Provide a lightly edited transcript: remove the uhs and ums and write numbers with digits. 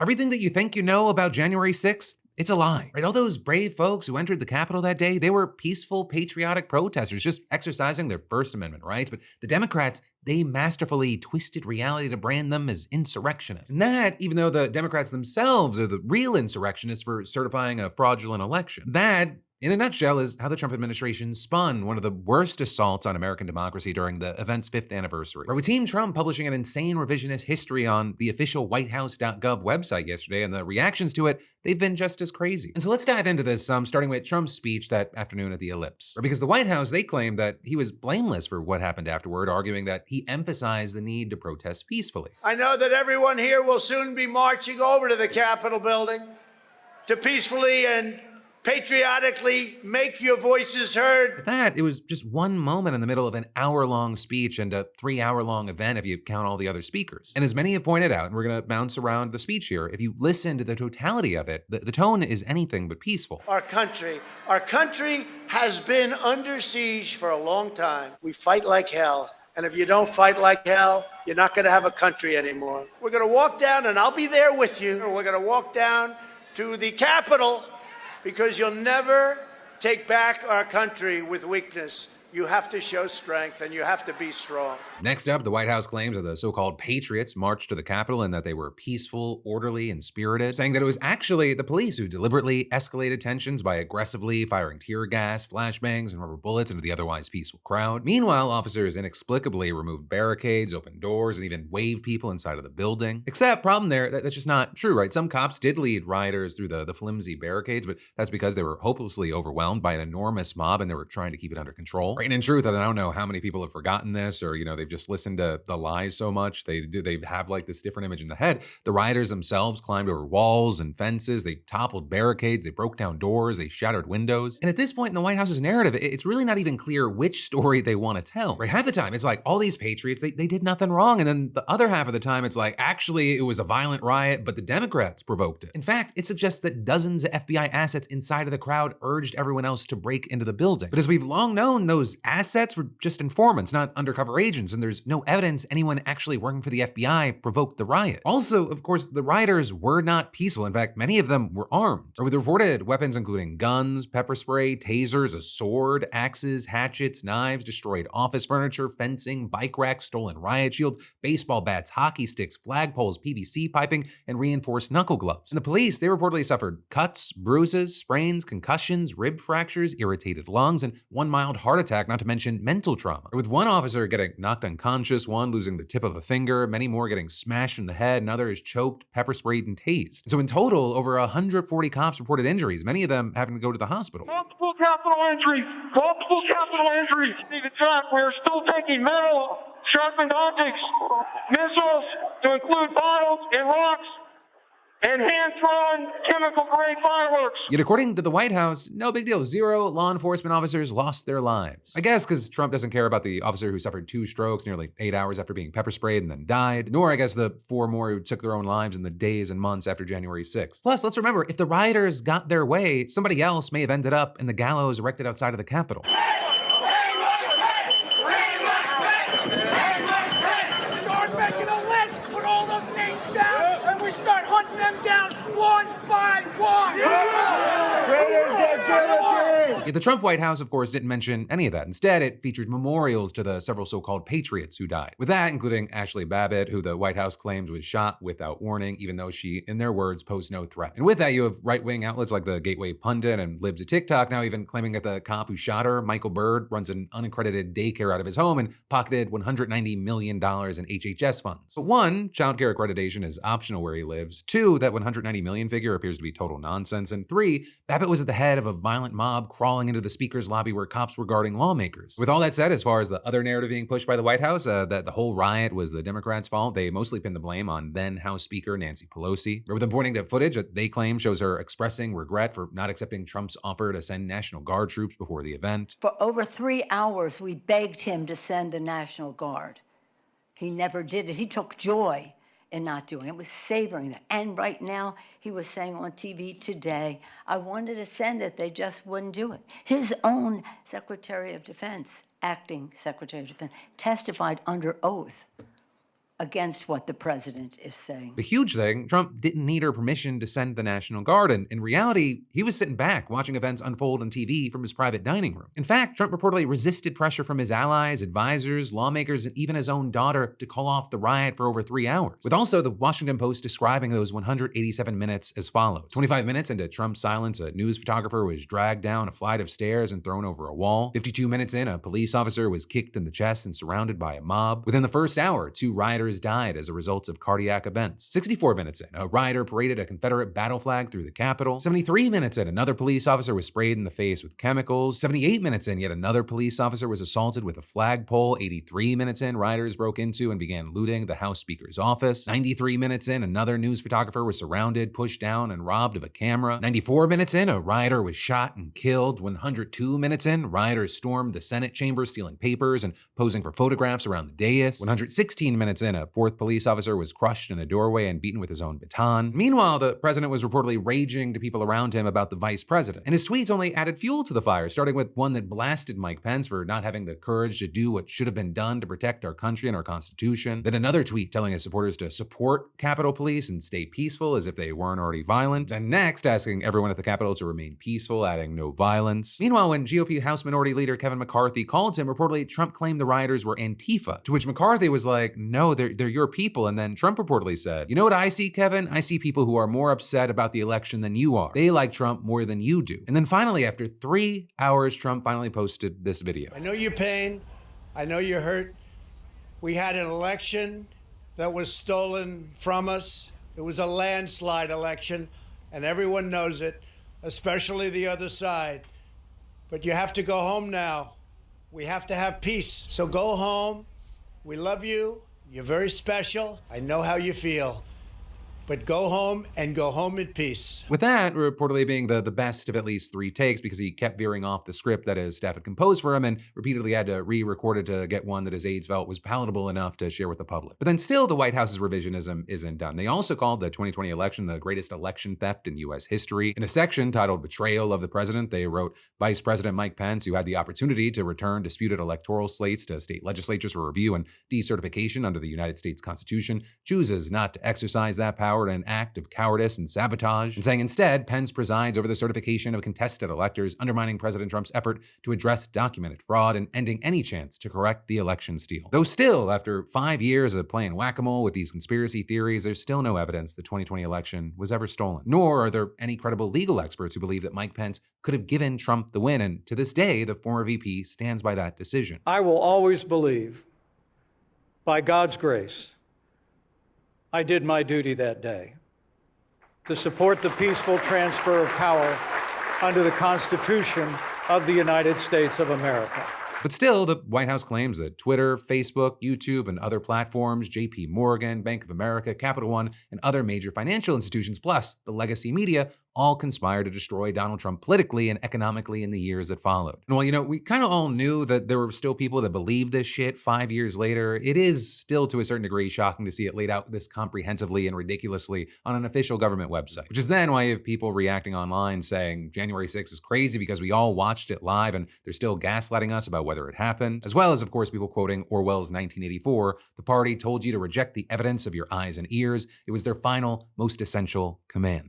Everything that you think you know about January 6th, it's a lie, right? All those brave folks who entered the Capitol that day, they were peaceful, patriotic protesters just exercising their First Amendment rights. But the Democrats, they masterfully twisted reality to brand them as insurrectionists. And that, even though the Democrats themselves are the real insurrectionists for certifying a fraudulent election. That, in a nutshell, is how the Trump administration spun one of the worst assaults on American democracy during the event's 5th anniversary. With Team Trump publishing an insane revisionist history on the official whitehouse.gov website yesterday, and the reactions to it, they've been just as crazy. And so let's dive into this, starting with Trump's speech that afternoon at the Ellipse. Because the White House, they claimed that he was blameless for what happened afterward, arguing that he emphasized the need to protest peacefully. I know that everyone here will soon be marching over to the Capitol building to peacefully and patriotically make your voices heard. But that, it was just one moment in the middle of an hour-long speech and a 3-hour-long event if you count all the other speakers. And as many have pointed out, and we're gonna bounce around the speech here, if you listen to the totality of it, the tone is anything but peaceful. Our country has been under siege for a long time. We fight like hell. And if you don't fight like hell, you're not gonna have a country anymore. We're gonna walk down, and I'll be there with you. We're gonna walk down to the Capitol, because you'll never take back our country with weakness. You have to show strength, and you have to be strong. Next up, the White House claims that the so-called patriots marched to the Capitol and that they were peaceful, orderly, and spirited, saying that it was actually the police who deliberately escalated tensions by aggressively firing tear gas, flashbangs, and rubber bullets into the otherwise peaceful crowd. Meanwhile, officers inexplicably removed barricades, opened doors, and even waved people inside of the building. Except, problem there, that's just not true, right? Some cops did lead rioters through the flimsy barricades, but that's because they were hopelessly overwhelmed by an enormous mob and they were trying to keep it under control. And in truth, I don't know how many people have forgotten this, or they've just listened to the lies so much they have like this different image in the head. The rioters themselves climbed over walls and fences, they toppled barricades, they broke down doors, they shattered windows. And at this point in the White House's narrative, it's really not even clear which story they want to tell. Right? Half the time, it's like all these patriots, they did nothing wrong, and then the other half of the time, it's like actually it was a violent riot, but the Democrats provoked it. In fact, it suggests that dozens of FBI assets inside of the crowd urged everyone else to break into the building. But as we've long known, those assets were just informants, not undercover agents, and there's no evidence anyone actually working for the FBI provoked the riot. Also, of course, the rioters were not peaceful. In fact, many of them were armed, or with reported weapons including guns, pepper spray, tasers, a sword, axes, hatchets, knives, destroyed office furniture, fencing, bike racks, stolen riot shields, baseball bats, hockey sticks, flagpoles, PVC piping, and reinforced knuckle gloves. And the police, they reportedly suffered cuts, bruises, sprains, concussions, rib fractures, irritated lungs, and one mild heart attack, not to mention mental trauma. With one officer getting knocked unconscious, one losing the tip of a finger, many more getting smashed in the head, and others choked, pepper sprayed, and tased. So in total, over 140 cops reported injuries, many of them having to go to the hospital. Multiple capital injuries! Even John, we're still taking metal, sharpened objects, missiles to include bottles and rocks, and hand-thrown chemical-grade fireworks. Yet according to the White House, no big deal. 0 law enforcement officers lost their lives. I guess because Trump doesn't care about the officer who suffered 2 strokes nearly 8 hours after being pepper sprayed and then died, nor I guess the 4 more who took their own lives in the days and months after January 6th. Plus, let's remember, if the rioters got their way, somebody else may have ended up in the gallows erected outside of the Capitol. Start making a list, put all those names down, and we start hunting them down one by one. Traitors get guillotined. Yet the Trump White House, of course, didn't mention any of that. Instead, it featured memorials to the several so-called patriots who died. With that, including Ashli Babbitt, who the White House claims was shot without warning, even though she, in their words, posed no threat. And with that, you have right-wing outlets like the Gateway Pundit and Libs of TikTok now even claiming that the cop who shot her, Michael Byrd, runs an unaccredited daycare out of his home and pocketed $190 million in HHS funds. But 1, childcare accreditation is optional where he lives. 2, that $190 million figure appears to be total nonsense. And 3, Babbitt was at the head of a violent mob crawling into the speaker's lobby where cops were guarding lawmakers. With all that said, as far as the other narrative being pushed by the White House, that the whole riot was the Democrats' fault, they mostly pinned the blame on then House Speaker Nancy Pelosi. With them pointing to footage that they claim shows her expressing regret for not accepting Trump's offer to send National Guard troops before the event. For over 3 hours, we begged him to send the National Guard. He never did it. He took joy in not doing it, was savoring that. And right now, he was saying on TV today, I wanted to send it, they just wouldn't do it. His own Secretary of Defense, acting Secretary of Defense, testified under oath against what the president is saying. The huge thing, Trump didn't need her permission to send the National Guard, and in reality, he was sitting back watching events unfold on TV from his private dining room. In fact, Trump reportedly resisted pressure from his allies, advisors, lawmakers, and even his own daughter to call off the riot for over 3 hours, with also the Washington Post describing those 187 minutes as follows. 25 minutes into Trump's silence, a news photographer was dragged down a flight of stairs and thrown over a wall. 52 minutes in, a police officer was kicked in the chest and surrounded by a mob. Within the first hour, 2 rioters died as a result of cardiac events. 64 minutes in, a rioter paraded a Confederate battle flag through the Capitol. 73 minutes in, another police officer was sprayed in the face with chemicals. 78 minutes in, yet another police officer was assaulted with a flagpole. 83 minutes in, rioters broke into and began looting the House Speaker's office. 93 minutes in, another news photographer was surrounded, pushed down, and robbed of a camera. 94 minutes in, a rioter was shot and killed. 102 minutes in, rioters stormed the Senate chamber, stealing papers and posing for photographs around the dais. 116 minutes in, a 4th police officer was crushed in a doorway and beaten with his own baton. Meanwhile, the president was reportedly raging to people around him about the vice president, and his tweets only added fuel to the fire, starting with one that blasted Mike Pence for not having the courage to do what should have been done to protect our country and our Constitution. Then another tweet telling his supporters to support Capitol Police and stay peaceful as if they weren't already violent. And next, asking everyone at the Capitol to remain peaceful, adding no violence. Meanwhile, when GOP House Minority Leader Kevin McCarthy called him, reportedly Trump claimed the rioters were Antifa, to which McCarthy was like, no, they're your people. And then Trump reportedly said, you know what I see, Kevin? I see people who are more upset about the election than you are. They like Trump more than you do. And then finally, after 3 hours, Trump finally posted this video. I know your pain. I know you're hurt. We had an election that was stolen from us. It was a landslide election, and everyone knows it, especially the other side. But you have to go home now. We have to have peace. So go home. We love you. You're very special. I know how you feel. But go home and go home in peace. With that reportedly being the best of at least 3 takes, because he kept veering off the script that his staff had composed for him and repeatedly had to re-record it to get one that his aides felt was palatable enough to share with the public. But then still, the White House's revisionism isn't done. They also called the 2020 election the greatest election theft in U.S. history. In a section titled Betrayal of the President, they wrote, Vice President Mike Pence, who had the opportunity to return disputed electoral slates to state legislatures for review and decertification under the United States Constitution, chooses not to exercise that power in an act of cowardice and sabotage, and saying instead, Pence presides over the certification of contested electors, undermining President Trump's effort to address documented fraud and ending any chance to correct the election steal. Though still, after 5 years of playing whack-a-mole with these conspiracy theories, there's still no evidence the 2020 election was ever stolen. Nor are there any credible legal experts who believe that Mike Pence could have given Trump the win, and to this day, the former VP stands by that decision. I will always believe, by God's grace, I did my duty that day to support the peaceful transfer of power under the Constitution of the United States of America. But still, the White House claims that Twitter, Facebook, YouTube, and other platforms, JP Morgan, Bank of America, Capital One, and other major financial institutions, plus the legacy media, all conspired to destroy Donald Trump politically and economically in the years that followed. And while, we kind of all knew that there were still people that believed this shit 5 years later, it is still to a certain degree shocking to see it laid out this comprehensively and ridiculously on an official government website. Which is then why you have people reacting online saying January 6th is crazy because we all watched it live and they're still gaslighting us about whether it happened. As well as, of course, people quoting Orwell's 1984, the party told you to reject the evidence of your eyes and ears. It was their final, most essential command.